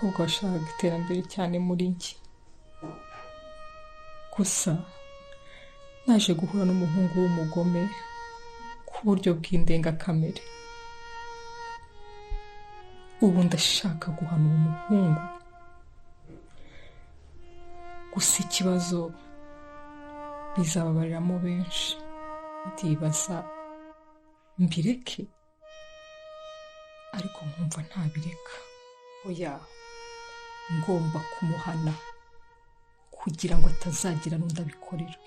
umukobwa washakaga iterambere cyane muri njye. Gusa naje guhura n'umuhungu w'umugome ku buryo bw'indengakamere. Ubu ndashaka guhana uwo muhungu. Gusa ikibazo bizababariramo benshi. Ndibaza mbireke, ariko nkumva ntabireka. Oya, ngomba kumuhana kugira ngo atazagira n'undi abikorera.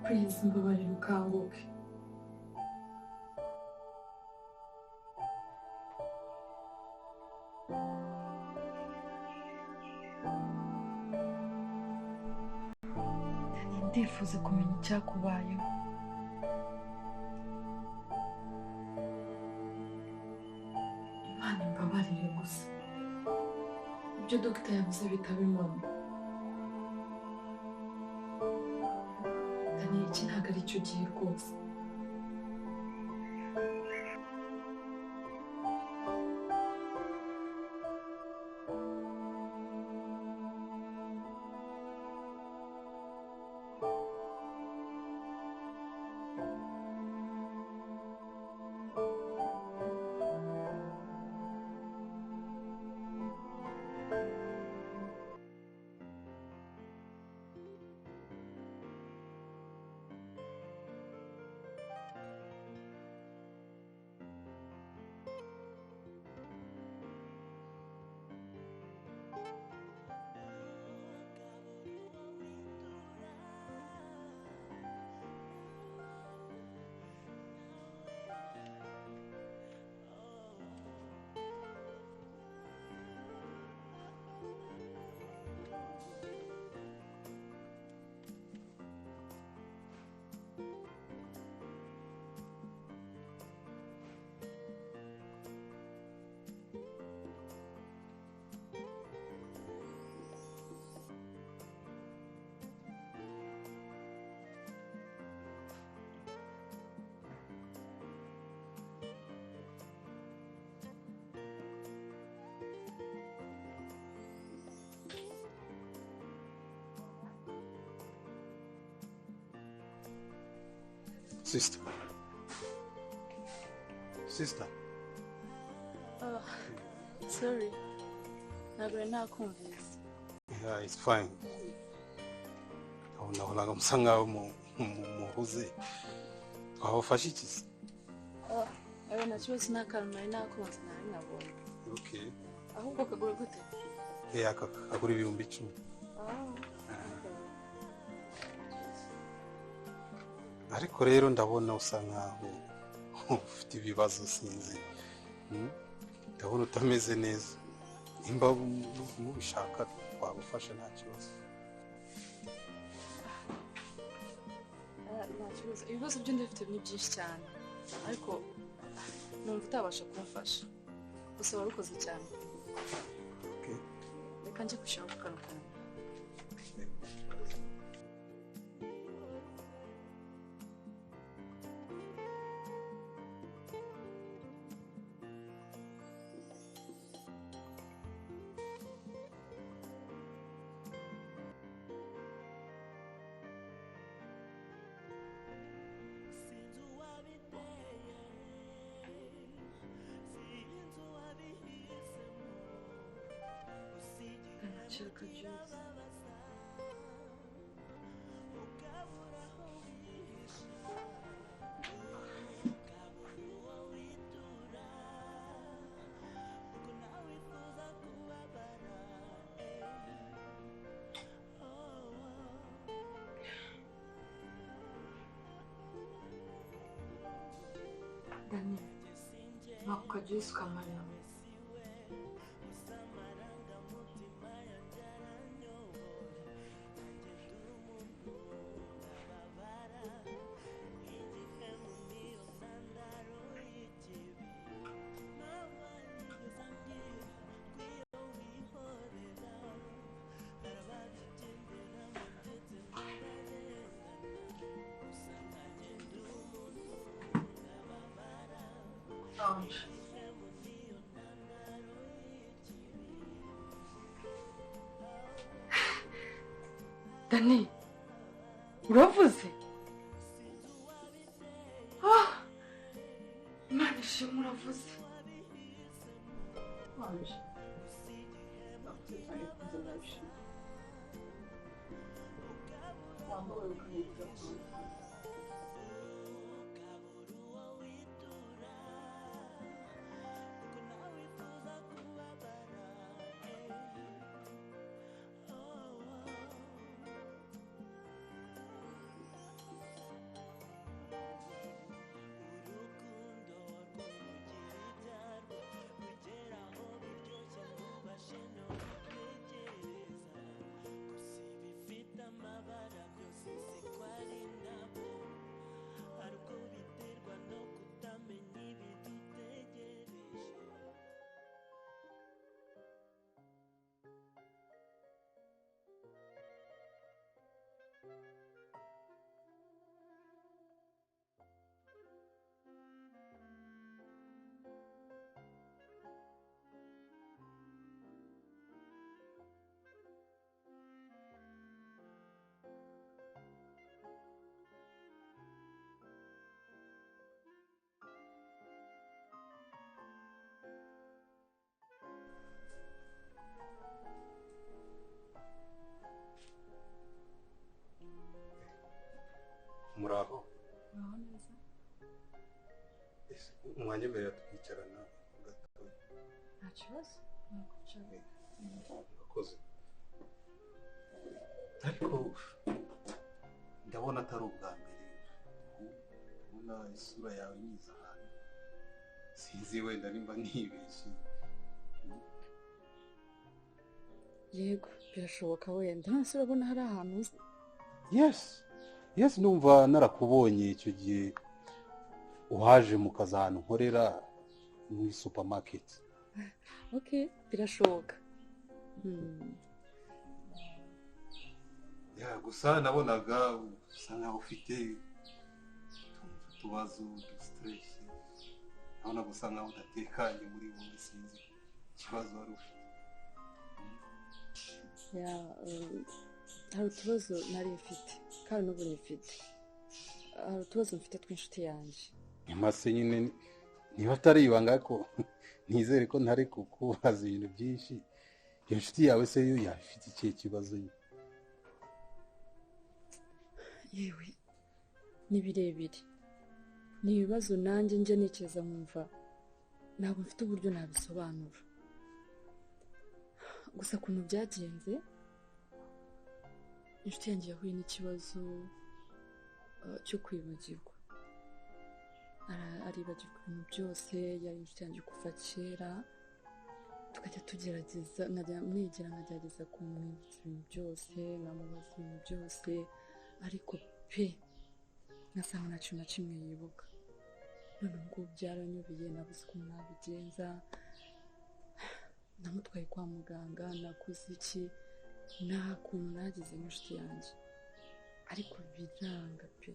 Please, mbabarira ukanguke. Ndifuza kumenya icyakubayeho. Imana imbabarire gusa. Ibyo dogita yavuze bitaba impamo. Iki ntabwo ari cyo gihe rwose. Sister. Sister. Oh, sorry. Ntabwo nakumvise. Yeah, it's fine. Nahoraga musa nkaho muhuze. Twabafashe iki? Nta kibazo n'akantu nari nakunze nari nabonye. Okay. Ahubwo kagura gute? Kagura 10,000. Ariko rero ndabona usa nkaho ufite ibibazo sinzi. Ndabona utameze neza. Imba mubishaka twabufasha nta kibazo. Ibibazo byo ndafite ni byinshi cyane. Ariko numva utabasha kumfasha. Gusa warukoze cyane. Okay. Reka nje gushaka akantu kanjye. Dani, nakukajua usikamanya. Dani, uravuze? Imana ishimwe uravuze. waje afite kuza nabishima wambaye ukaniga muraho Uraho neza? mwanyemerera tukicarana gatoya Nta kibazo. Nakwicara. murakoze ariko ndabona atari ubwa mbere ubona isura yawe nyiza ahantu sinzi wenda nimba nibeshye Yego, birashoboka wenda. Nase urabona hari ahantu uzi. yes numva narakubonye icyo gihe uhaje mu kazi ahantu nkorera muri supermarket. Okay, birashoboka. Gusa nabonaga usa nkaho ufite utubazo stress nabona gusa nkaho udatekanye muri wowe sinzi ikibazo wari ufite. Hari utubazo nari mfite kandi n'ubu nifite. Hari utubazo mfite tw'inshuti yanjye. Nyamase nyine niba atari ibanga ko nizere ko ntari kukubaza ibintu byinshi. Iyo nshuti yawe se yo yafite ikihe kibazo? Yewe ni birebire, ni ibibazo nanjye njye nikeza nkumva ntabwo mfite uburyo nabisobanura. Gusa ukuntu byagenze, inshuti yanjye yahuye n'ikibazo cyo kwibagirwa. Aribagirwa ibintu byose, yari inshuti yanjye kuva kera, tukajya tugerageza mwegera nkagerageza kumwibutsa ibintu byose, nkamubaza ibintu byose, ariko pe nkasanga nta kintu na kimwe yibuka. None ubwo byaranyubiye, nabuze ukuntu nabigenza, namutwaye kwa muganga, nakoze iki, nta kuntu nagize n'inshuti yanjye, ariko biranga pe.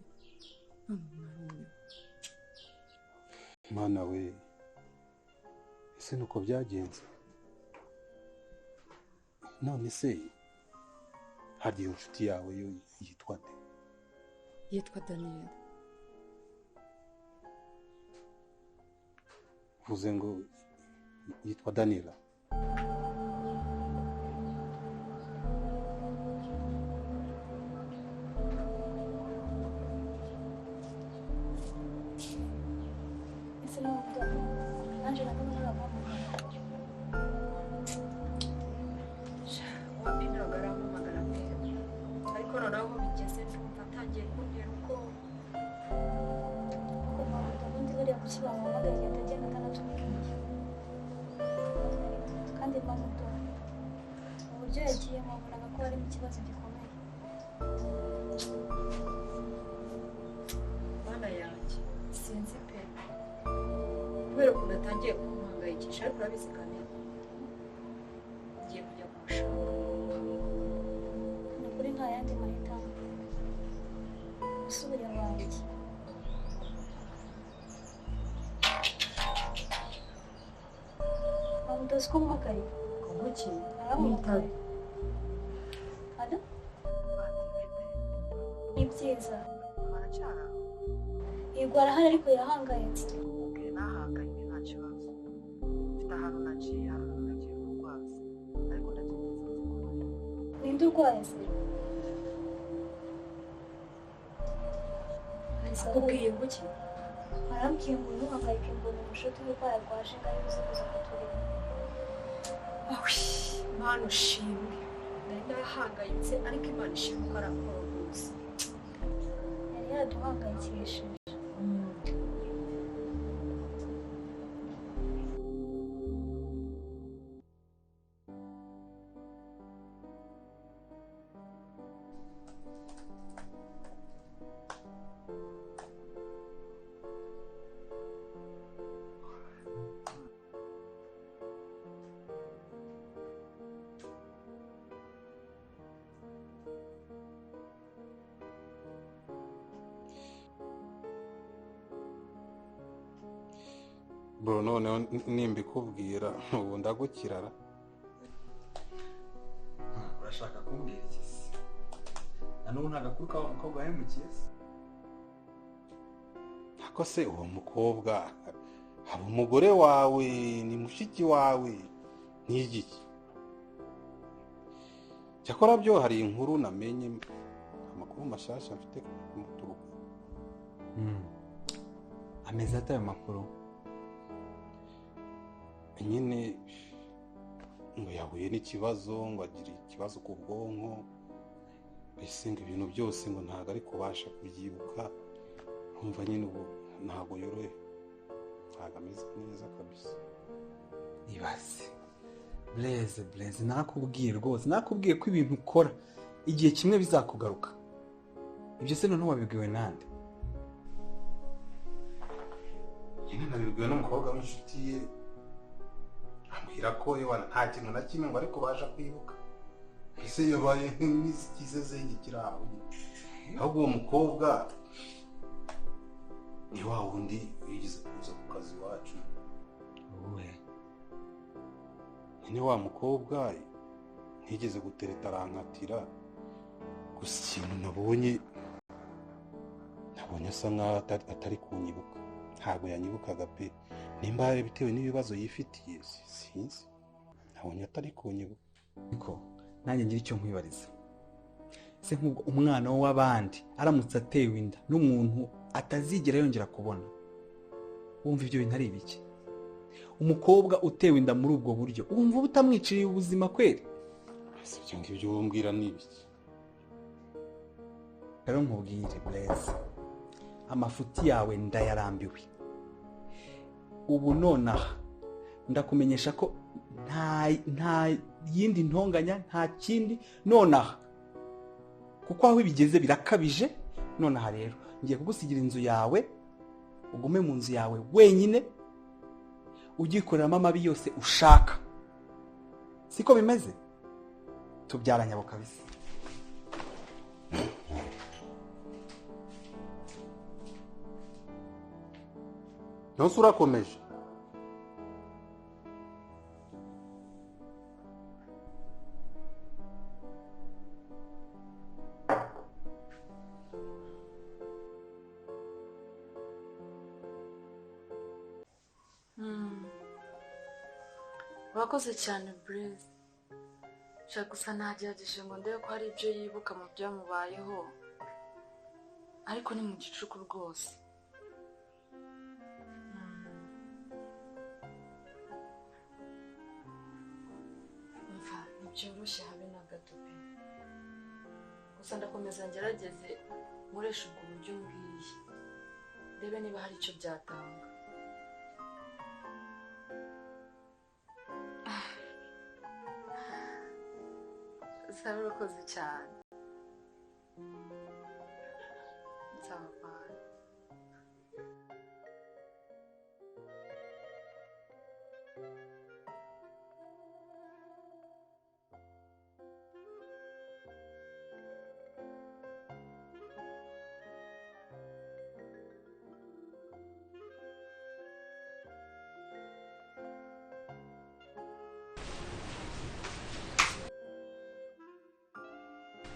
None mwarumiwe. Mana we, ese nuko byagenze? None se hari iyo nshuti yawe yo yitwa nde? Yitwa Daniella. Uvuze ngo yitwa Daniella? Ese n'ubwo nanjye nabona arampamagara. Wapimiraga arampamagara mbere, ariko noneho bigeze ndumva atangiye kumbwira uko mpamvu ubundi buriya kuki bamuhamagaye agenda agenda atanatubwiye kandi mpamutora uburyo yagiyemo abonaga ko harimo ikibazo gikomeye. Bana yanjye sinzi pe kubera ukuntu atangiye kumuhangayikisha ariko urabizi kandi ngiye kujya kumushaka. Ni ukuri nta yandi mahitamo gusubira wanjye. Bamudoze ko muhagaye Kuki? aramuhamagaye. Ada? Ni byiza. Baracyara Yego arahari ariko yarahangayitse. ubwe nahanganye nta kibazo. Mfite ahantu nagiye kurwaza ariko ndatekereza nzikubona. Ninde urwaye se? Akubwiye kuki? Arambwiye ngo ntuhangayike ngo ni umushuti w'urwaye rwaje ngo aribuze kuza kutureba. Awi, Mana ushimwe. Nari nahangayitse ariko Imana ishimwe ko arakora rwose. Yari yaraduhangayikishije. bro noneho nimbikubwira ubu ndagukirara. Urashaka kumbwira iki se? Na n'ubu nta gakuru k'aho mukobwa yahemukiye se? Ako se uwo mukobwa haba umugore wawe ni mushiki wawe ni igiki? Cyakora byo hari inkuru namenye, amakuru mashasha mfite kumuturuka. Ameze ate ayo makuru? Nyine ngo yahuye n'ikibazo, ngo agira ikibazo ku bwonko, mbese ngo ibintu byose ngo ntabwo ari kubasha kubyibuka. Umva nyine ubu ntabwo yorohe, ntabwo ameze neza kabisa. Ibaze Blaise nakubwiye rwose, nakubwiye ko ibintu ukora igihe kimwe bizakugaruka. Ibyo se noneho wabibwiwe nande? Nyine nabibwiwe n'umukobwa w'inshuti ye, ambwira ko yewe nta kintu na kimwe ngo ari kubasha kwibuka. Ese yabaye nk'ikize zengi kiraho. Ahubwo uwo mukobwa ni wa wundi yigeze kuza ku kazi wacu. Uwe. Nyine wa mukobwa ntigeze gutereta arankatira. Gusa ikintu nabonye asa nkaho atari kunyibuka. Ntabwo yanyibukaga pe. Nimba hari bitewe n'ibibazo yifitiye sinzi. Nabonye atari kunyibuka. Niko nanjye ngira icyo nkwibariza. Se nk'ubwo umwana w'abandi aramutse atewe inda n'umuntu atazigera yongera kubona, wumva ibyo bintu ari ibiki? Umukobwa utewe inda muri ubwo buryo wumva utamwiciriye ubuzima kweri? Ese ibyo ngibyo wombwira ni ibiki? Rero nkubwire Blaise, amafuti yawe ndayarambiwe. Ubu nonaha ndakumenyesha ko nta yindi ntonganya, nta kindi nonaha, kuko aho bigeze birakabije. Nonaha rero ngiye kugusigira inzu yawe, ugume mu nzu yawe wenyine, ugikoreramo amabi yose ushaka. Siko bimeze? Tubyaranye abo kabisa. Nonse urakomeje? Urakoze cyane Blaise. Nshaka gusa nagerageje ngo ndebe ko hari ibyo yibuka mu byamubayeho, ariko ni mu gicuku rwose. Umva ntibyoroshye habe na gato pe. Gusa ndakomeza ngerageze nkoresha ubwo buryo mbwiye, ndebe niba hari icyo byatanga. sabe urakoze cyane nzaba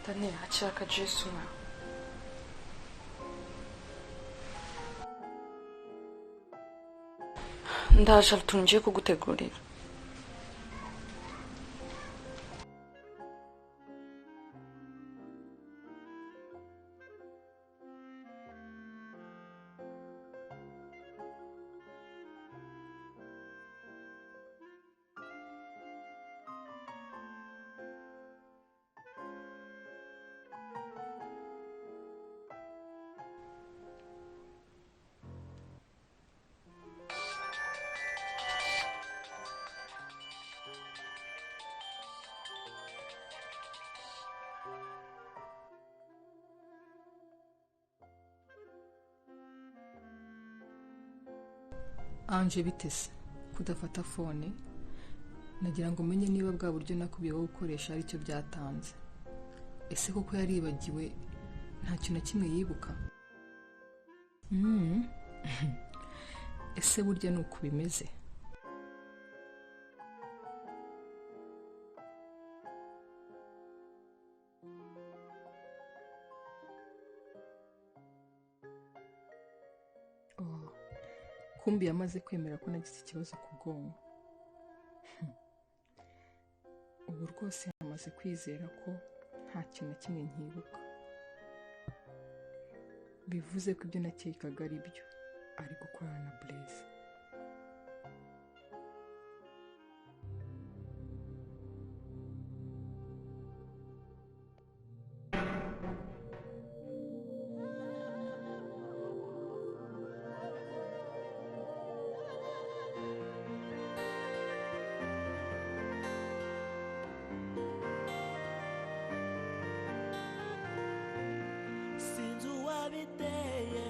Daniella, ashaka juice umwe. Ndaje utuntu ngiye kugutegurira. Anje bitese kudafata fone nagira ngo umenye niba bwa buryo nakubiyeho gukoresha ari cyo byatanze. Ese koko yaribagiwe nta kintu na kimwe yibuka? Ese burya ni uko bimeze? Kumbi yamaze kwemera ko nagize ikibazo ku bwonko. Ubu rwose yamaze kwizera ko nta kintu na kimwe ntiyibuka. Bivuze ko ibyo nakekaga ari byo, ari gukorana na Blaise. sinzi uwabiteye